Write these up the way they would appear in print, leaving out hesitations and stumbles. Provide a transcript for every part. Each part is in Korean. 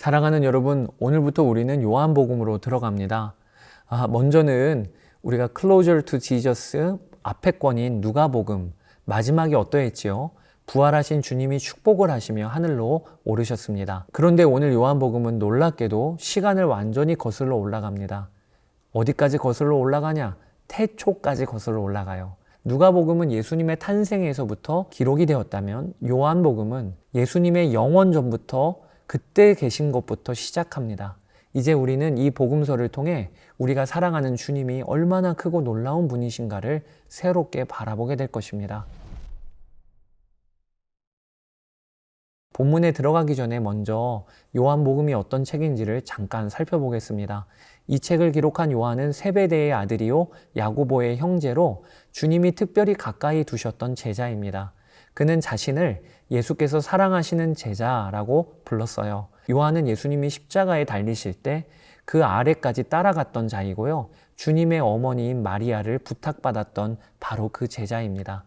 사랑하는 여러분, 오늘부터 우리는 요한복음으로 들어갑니다. 먼저는 우리가 Closer to Jesus 앞에 권인 누가복음, 마지막이 어떠했지요? 부활하신 주님이 축복을 하시며 하늘로 오르셨습니다. 그런데 오늘 요한복음은 놀랍게도 시간을 완전히 거슬러 올라갑니다. 어디까지 거슬러 올라가냐? 태초까지 거슬러 올라가요. 누가복음은 예수님의 탄생에서부터 기록이 되었다면 요한복음은 예수님의 영원 전부터 그때 계신 것부터 시작합니다. 이제 우리는 이 복음서를 통해 우리가 사랑하는 주님이 얼마나 크고 놀라운 분이신가를 새롭게 바라보게 될 것입니다. 본문에 들어가기 전에 먼저 요한복음이 어떤 책인지를 잠깐 살펴보겠습니다. 이 책을 기록한 요한은 세베대의 아들이요 야고보의 형제로 주님이 특별히 가까이 두셨던 제자입니다. 그는 자신을 예수께서 사랑하시는 제자라고 불렀어요. 요한은 예수님이 십자가에 달리실 때 그 아래까지 따라갔던 자이고요. 주님의 어머니인 마리아를 부탁받았던 바로 그 제자입니다.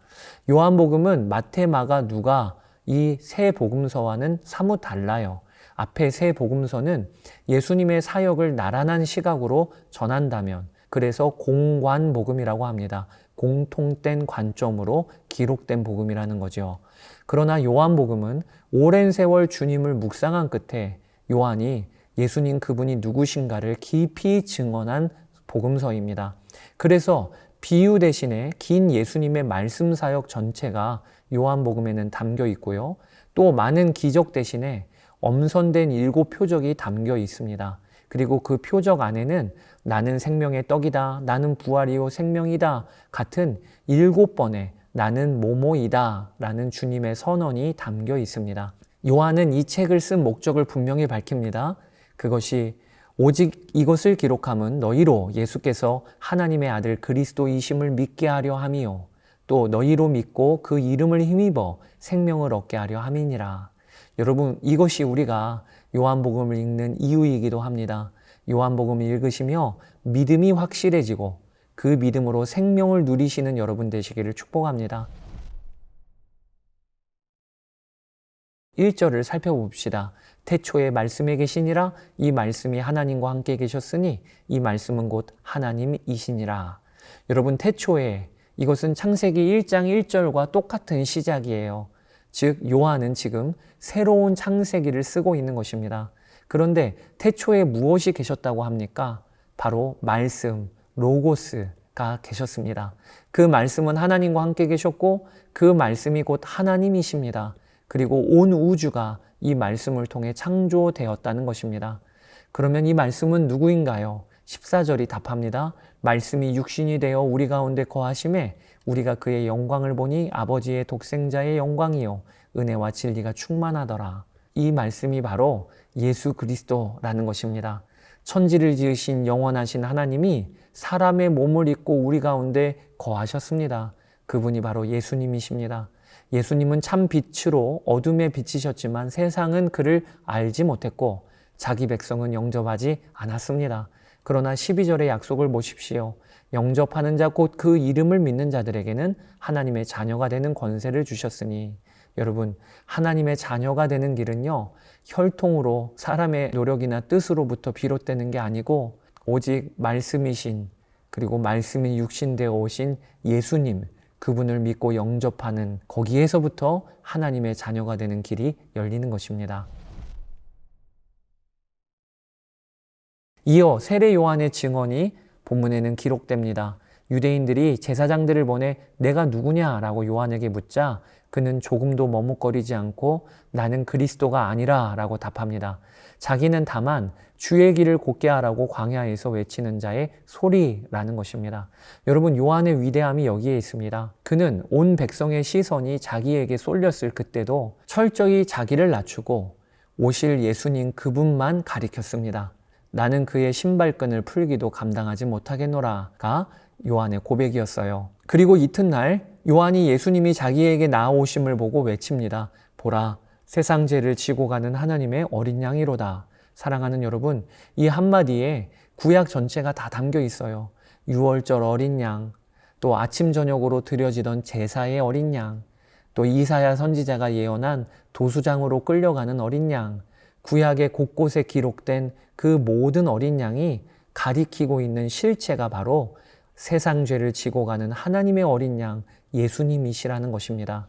요한복음은 마태, 마가, 누가 이 세 복음서와는 사뭇 달라요. 앞에 세 복음서는 예수님의 사역을 나란한 시각으로 전한다면 그래서 공관복음이라고 합니다. 공통된 관점으로 기록된 복음이라는 거죠. 그러나 요한복음은 오랜 세월 주님을 묵상한 끝에 요한이 예수님 그분이 누구신가를 깊이 증언한 복음서입니다. 그래서 비유 대신에 긴 예수님의 말씀 사역 전체가 요한복음에는 담겨 있고요. 또 많은 기적 대신에 엄선된 7 표적이 담겨 있습니다. 그리고 그 표적 안에는 나는 생명의 떡이다, 나는 부활이요 생명이다 같은 7번의 나는 뭐뭐이다 라는 주님의 선언이 담겨 있습니다. 요한은 이 책을 쓴 목적을 분명히 밝힙니다. 그것이 오직 이것을 기록함은 너희로 예수께서 하나님의 아들 그리스도이심을 믿게 하려 함이요 또 너희로 믿고 그 이름을 힘입어 생명을 얻게 하려 함이니라. 여러분, 이것이 우리가 요한복음을 읽는 이유이기도 합니다. 요한복음을 읽으시며 믿음이 확실해지고 그 믿음으로 생명을 누리시는 여러분 되시기를 축복합니다. 1절을 살펴봅시다. 태초에 말씀에 계시니라 이 말씀이 하나님과 함께 계셨으니 이 말씀은 곧 하나님이시니라. 여러분, 태초에 이것은 창세기 1장 1절과 똑같은 시작이에요. 즉 요한은 지금 새로운 창세기를 쓰고 있는 것입니다. 그런데 태초에 무엇이 계셨다고 합니까? 바로 말씀, 로고스가 계셨습니다. 그 말씀은 하나님과 함께 계셨고 그 말씀이 곧 하나님이십니다. 그리고 온 우주가 이 말씀을 통해 창조되었다는 것입니다. 그러면 이 말씀은 누구인가요? 14절이 답합니다. 말씀이 육신이 되어 우리 가운데 거하심에 우리가 그의 영광을 보니 아버지의 독생자의 영광이요 은혜와 진리가 충만하더라. 이 말씀이 바로 예수 그리스도라는 것입니다. 천지를 지으신 영원하신 하나님이 사람의 몸을 입고 우리 가운데 거하셨습니다. 그분이 바로 예수님이십니다. 예수님은 참 빛으로 어둠에 비치셨지만 세상은 그를 알지 못했고 자기 백성은 영접하지 않았습니다. 그러나 12절의 약속을 보십시오. 영접하는 자 곧 그 이름을 믿는 자들에게는 하나님의 자녀가 되는 권세를 주셨으니. 여러분, 하나님의 자녀가 되는 길은요, 혈통으로 사람의 노력이나 뜻으로부터 비롯되는 게 아니고 오직 말씀이신, 그리고 말씀이 육신되어 오신 예수님, 그분을 믿고 영접하는 거기에서부터 하나님의 자녀가 되는 길이 열리는 것입니다. 이어 세례 요한의 증언이 본문에는 기록됩니다. 유대인들이 제사장들을 보내 내가 누구냐라고 요한에게 묻자 그는 조금도 머뭇거리지 않고 나는 그리스도가 아니라 라고 답합니다. 자기는 다만 주의 길을 곧게 하라고 광야에서 외치는 자의 소리라는 것입니다. 여러분, 요한의 위대함이 여기에 있습니다. 그는 온 백성의 시선이 자기에게 쏠렸을 그때도 철저히 자기를 낮추고 오실 예수님 그분만 가리켰습니다. 나는 그의 신발끈을 풀기도 감당하지 못하겠노라가 요한의 고백이었어요. 그리고 이튿날 요한이 예수님이 자기에게 나아오심을 보고 외칩니다. 보라, 세상 죄를 지고 가는 하나님의 어린 양이로다. 사랑하는 여러분, 이 한마디에 구약 전체가 다 담겨 있어요. 유월절 어린 양, 또 아침 저녁으로 드려지던 제사의 어린 양, 또 이사야 선지자가 예언한 도수장으로 끌려가는 어린 양, 구약의 곳곳에 기록된 그 모든 어린 양이 가리키고 있는 실체가 바로 세상 죄를 지고 가는 하나님의 어린 양 예수님이시라는 것입니다.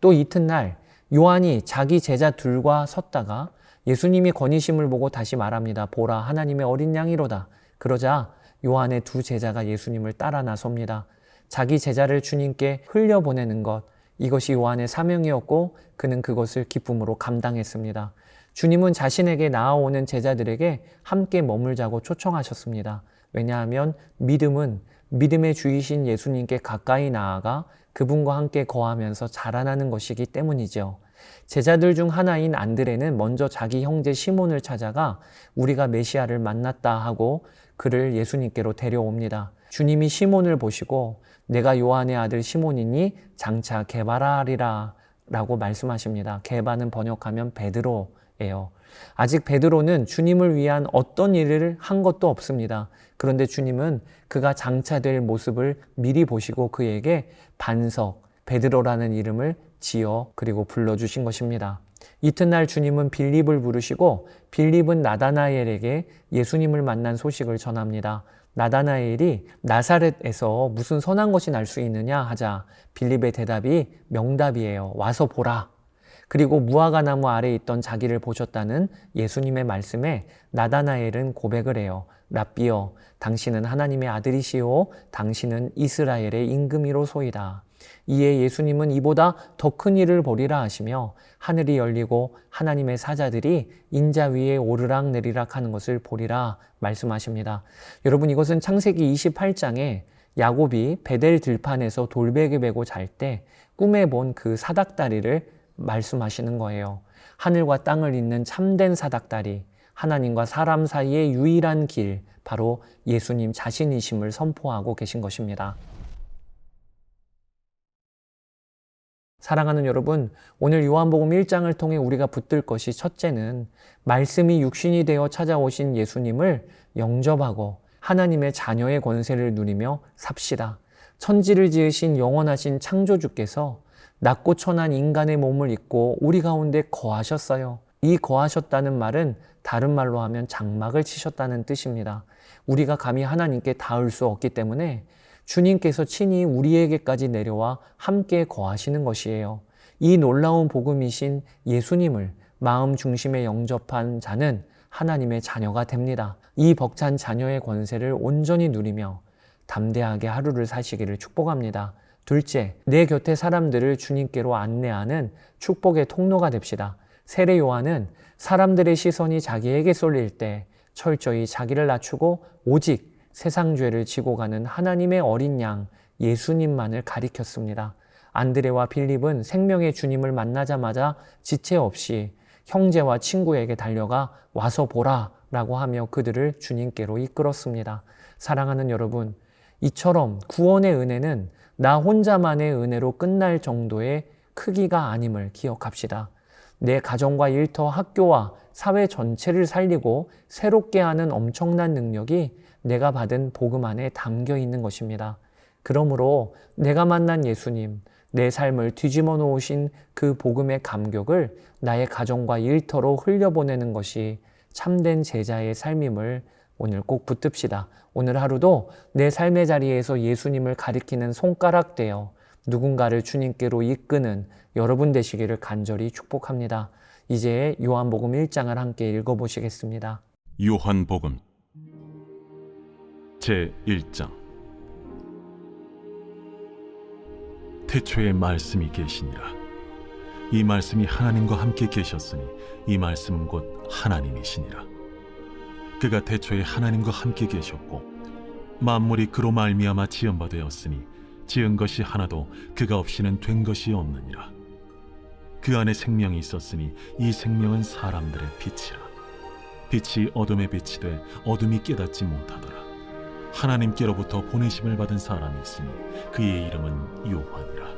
또 이튿날 요한이 자기 제자 둘과 섰다가 예수님이 거니심을 보고 다시 말합니다. 보라, 하나님의 어린 양이로다. 그러자 요한의 두 제자가 예수님을 따라 나섭니다. 자기 제자를 주님께 흘려보내는 것, 이것이 요한의 사명이었고 그는 그것을 기쁨으로 감당했습니다. 주님은 자신에게 나아오는 제자들에게 함께 머물자고 초청하셨습니다. 왜냐하면 믿음은 믿음의 주이신 예수님께 가까이 나아가 그분과 함께 거하면서 자라나는 것이기 때문이죠. 제자들 중 하나인 안드레는 먼저 자기 형제 시몬을 찾아가 우리가 메시아를 만났다 하고 그를 예수님께로 데려옵니다. 주님이 시몬을 보시고 내가 요한의 아들 시몬이니 장차 게바라리라 라고 말씀하십니다. 게바는 번역하면 베드로예요. 아직 베드로는 주님을 위한 어떤 일을 한 것도 없습니다. 그런데 주님은 그가 장차 될 모습을 미리 보시고 그에게 반석, 베드로라는 이름을 지어 그리고 불러주신 것입니다. 이튿날 주님은 빌립을 부르시고 빌립은 나다나엘에게 예수님을 만난 소식을 전합니다. 나다나엘이 나사렛에서 무슨 선한 것이 날 수 있느냐 하자 빌립의 대답이 명답이에요. 와서 보라. 그리고 무화과 나무 아래에 있던 자기를 보셨다는 예수님의 말씀에 나다나엘은 고백을 해요. 랍비여, 당신은 하나님의 아들이시오. 당신은 이스라엘의 임금이로소이다. 이에 예수님은 이보다 더 큰 일을 보리라 하시며 하늘이 열리고 하나님의 사자들이 인자 위에 오르락 내리락 하는 것을 보리라 말씀하십니다. 여러분, 이것은 창세기 28장에 야곱이 베델 들판에서 돌베개 베고 잘 때 꿈에 본 그 사닥다리를 말씀하시는 거예요. 하늘과 땅을 잇는 참된 사닥다리, 하나님과 사람 사이의 유일한 길, 바로 예수님 자신이심을 선포하고 계신 것입니다. 사랑하는 여러분, 오늘 요한복음 1장을 통해 우리가 붙들 것이 첫째는 말씀이 육신이 되어 찾아오신 예수님을 영접하고 하나님의 자녀의 권세를 누리며 삽시다. 천지를 지으신 영원하신 창조주께서 낮고 천한 인간의 몸을 입고 우리 가운데 거하셨어요. 이 거하셨다는 말은 다른 말로 하면 장막을 치셨다는 뜻입니다. 우리가 감히 하나님께 닿을 수 없기 때문에 주님께서 친히 우리에게까지 내려와 함께 거하시는 것이에요. 이 놀라운 복음이신 예수님을 마음 중심에 영접한 자는 하나님의 자녀가 됩니다. 이 벅찬 자녀의 권세를 온전히 누리며 담대하게 하루를 사시기를 축복합니다. 둘째, 내 곁에 사람들을 주님께로 안내하는 축복의 통로가 됩시다. 세례 요한은 사람들의 시선이 자기에게 쏠릴 때 철저히 자기를 낮추고 오직 세상 죄를 지고 가는 하나님의 어린 양 예수님만을 가리켰습니다. 안드레와 빌립은 생명의 주님을 만나자마자 지체 없이 형제와 친구에게 달려가 와서 보라 라고 하며 그들을 주님께로 이끌었습니다. 사랑하는 여러분, 이처럼 구원의 은혜는 나 혼자만의 은혜로 끝날 정도의 크기가 아님을 기억합시다. 내 가정과 일터, 학교와 사회 전체를 살리고 새롭게 하는 엄청난 능력이 내가 받은 복음 안에 담겨 있는 것입니다. 그러므로 내가 만난 예수님, 내 삶을 뒤집어 놓으신 그 복음의 감격을 나의 가정과 일터로 흘려보내는 것이 참된 제자의 삶임을 오늘 꼭 붙듭시다. 오늘 하루도 내 삶의 자리에서 예수님을 가리키는 손가락 되어 누군가를 주님께로 이끄는 여러분 되시기를 간절히 축복합니다. 이제 요한복음 1장을 함께 읽어보시겠습니다. 요한복음 제1장. 태초에 말씀이 계시니라. 이 말씀이 하나님과 함께 계셨으니 이 말씀은 곧 하나님이시니라. 그가 태초에 하나님과 함께 계셨고 만물이 그로 말미암아 지은 바 되었으니 지은 것이 하나도 그가 없이는 된 것이 없느니라. 그 안에 생명이 있었으니 이 생명은 사람들의 빛이라. 빛이 어둠에 빛이 돼 어둠이 깨닫지 못하더라. 하나님께로부터 보내심을 받은 사람이 있으니 그의 이름은 요한이라.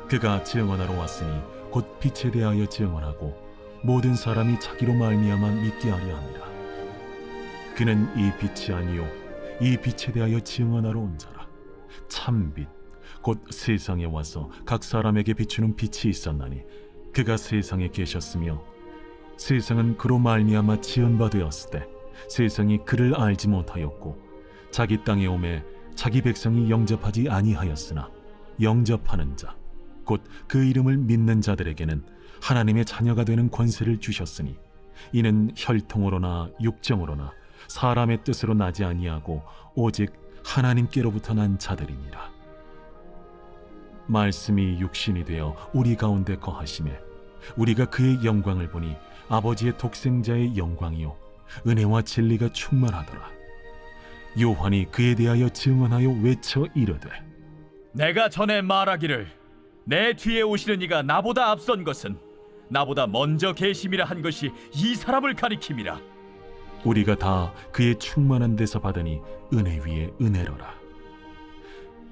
그가 증언하러 왔으니 곧 빛에 대하여 증언하고 모든 사람이 자기로 말미암아 믿게 하려 함이라. 그는 이 빛이 아니요 이 빛에 대하여 증언하러 온 자라. 참빛 곧 세상에 와서 각 사람에게 비추는 빛이 있었나니 그가 세상에 계셨으며 세상은 그로 말미암아 지은 바 되었을 때 세상이 그를 알지 못하였고 자기 땅에 오매 자기 백성이 영접하지 아니하였으나 영접하는 자 곧 그 이름을 믿는 자들에게는 하나님의 자녀가 되는 권세를 주셨으니 이는 혈통으로나 육정으로나 사람의 뜻으로 나지 아니하고 오직 하나님께로부터 난 자들이니라. 말씀이 육신이 되어 우리 가운데 거하심에 우리가 그의 영광을 보니 아버지의 독생자의 영광이요 은혜와 진리가 충만하더라. 요한이 그에 대하여 증언하여 외쳐 이르되 내가 전에 말하기를 내 뒤에 오시는 이가 나보다 앞선 것은 나보다 먼저 계심이라 한 것이 이 사람을 가리킴이라. 우리가 다 그의 충만한 데서 받으니 은혜 위에 은혜로라.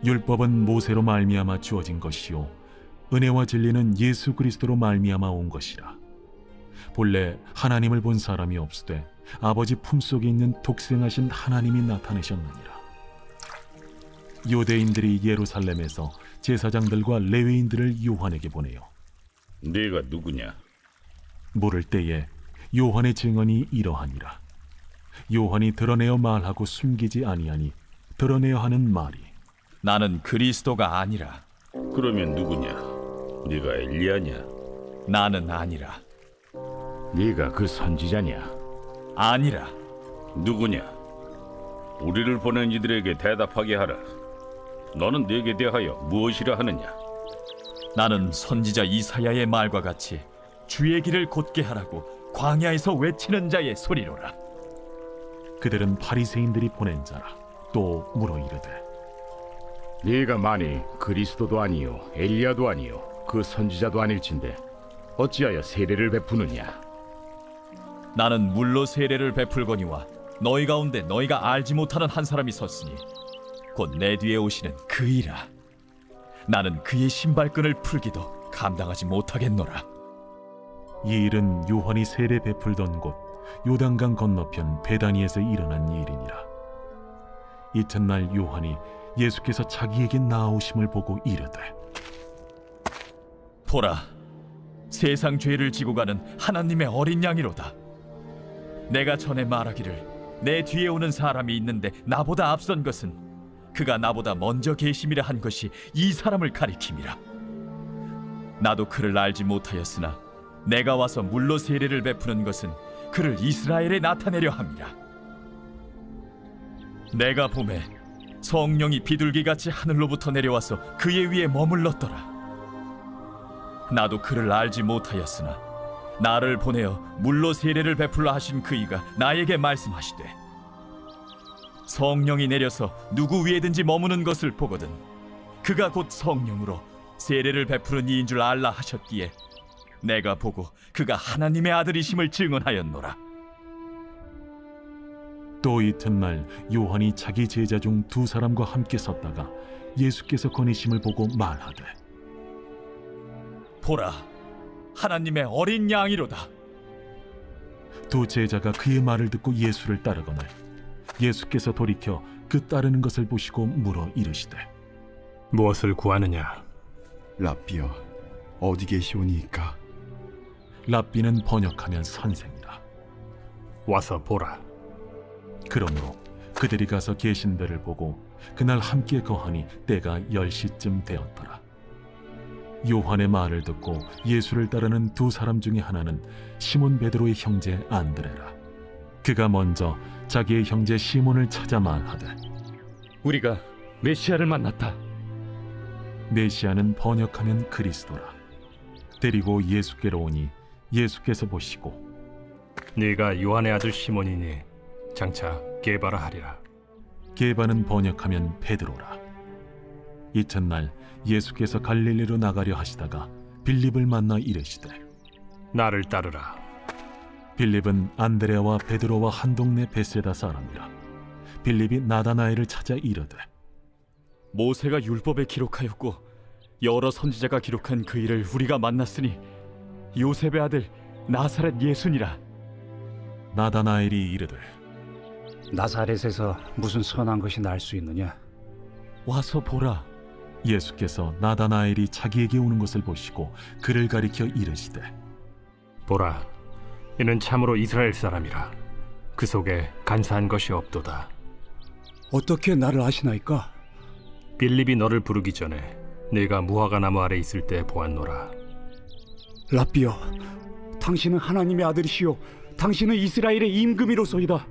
율법은 모세로 말미암아 주어진 것이요 은혜와 진리는 예수 그리스도로 말미암아 온 것이라. 본래 하나님을 본 사람이 없으되 아버지 품속에 있는 독생하신 하나님이 나타내셨느니라. 유대인들이 예루살렘에서 제사장들과 레위인들을 요한에게 보내요. 네가 누구냐? 물을 때에 요한의 증언이 이러하니라. 요한이 드러내어 말하고 숨기지 아니하니 드러내어 하는 말이 나는 그리스도가 아니라. 그러면 누구냐? 네가 엘리야냐? 나는 아니라. 네가 그 선지자냐? 아니라. 누구냐? 우리를 보낸 이들에게 대답하게 하라. 너는 네게 대하여 무엇이라 하느냐? 나는 선지자 이사야의 말과 같이 주의 길을 곧게 하라고 광야에서 외치는 자의 소리로라. 그들은 바리새인들이 보낸 자라. 또 물어 이르되 네가 만일 그리스도도 아니요 엘리야도 아니요 그 선지자도 아닐진데 어찌하여 세례를 베푸느냐? 나는 물로 세례를 베풀거니와 너희 가운데 너희가 알지 못하는 한 사람이 섰으니 곧 내 뒤에 오시는 그이라. 나는 그의 신발끈을 풀기도 감당하지 못하겠노라. 이 일은 요한이 세례 베풀던 곳 요단강 건너편 베다니에서 일어난 일이니라. 이튿날 요한이 예수께서 자기에게 나아오심을 보고 이르되 보라, 세상 죄를 지고 가는 하나님의 어린 양이로다. 내가 전에 말하기를 내 뒤에 오는 사람이 있는데 나보다 앞선 것은 그가 나보다 먼저 계심이라 한 것이 이 사람을 가리킴이라. 나도 그를 알지 못하였으나 내가 와서 물로 세례를 베푸는 것은 그를 이스라엘에 나타내려 함이라. 내가 보매 성령이 비둘기같이 하늘로부터 내려와서 그의 위에 머물렀더라. 나도 그를 알지 못하였으나 나를 보내어 물로 세례를 베풀라 하신 그이가 나에게 말씀하시되 성령이 내려서 누구 위에든지 머무는 것을 보거든 그가 곧 성령으로 세례를 베푸는 이인 줄 알라 하셨기에 내가 보고 그가 하나님의 아들이심을 증언하였노라. 또 이튿날 요한이 자기 제자 중 두 사람과 함께 섰다가 예수께서 거니심을 보고 말하되 보라, 하나님의 어린 양이로다. 두 제자가 그의 말을 듣고 예수를 따르거늘 예수께서 돌이켜 그 따르는 것을 보시고 물어 이르시되 무엇을 구하느냐? 랍비여, 어디 계시오니이까? 랍비는 번역하면 선생이라. 와서 보라. 그러므로 그들이 가서 계신 데를 보고 그날 함께 거하니 때가 10시쯤 되었더라. 요한의 말을 듣고 예수를 따르는 두 사람 중에 하나는 시몬 베드로의 형제 안드레라. 그가 먼저 자기의 형제 시몬을 찾아 말하되 우리가 메시아를 만났다. 메시아는 번역하면 그리스도라. 데리고 예수께로 오니 예수께서 보시고 네가 요한의 아들 시몬이니 장차 게바라 하리라. 게바는 번역하면 베드로라. 이튿날 예수께서 갈릴리로 나가려 하시다가 빌립을 만나 이르시되 나를 따르라. 빌립은 안드레와 베드로와 한 동네 베세다 사람이라. 빌립이 나다나엘을 찾아 이르되 모세가 율법에 기록하였고 여러 선지자가 기록한 그 일을 우리가 만났으니 요셉의 아들 나사렛 예수니라. 나다나엘이 이르되 나사렛에서 무슨 선한 것이 날 수 있느냐? 와서 보라. 예수께서 나다나엘이 자기에게 오는 것을 보시고 그를 가리켜 이르시되 보라, 이는 참으로 이스라엘 사람이라. 그 속에 간사한 것이 없도다. 어떻게 나를 아시나이까? 빌립이 너를 부르기 전에 네가 무화과 나무 아래 있을 때 보았노라. 라삐여, 당신은 하나님의 아들이시요 당신은 이스라엘의 임금이로소이다.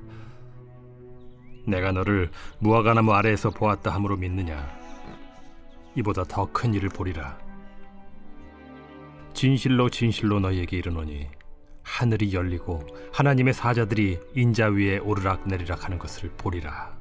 내가 너를 무화과 나무 아래에서 보았다 함으로 믿느냐? 이보다 더 큰 일을 보리라. 진실로 진실로 너희에게 이르노니 하늘이 열리고 하나님의 사자들이 인자 위에 오르락 내리락 하는 것을 보리라.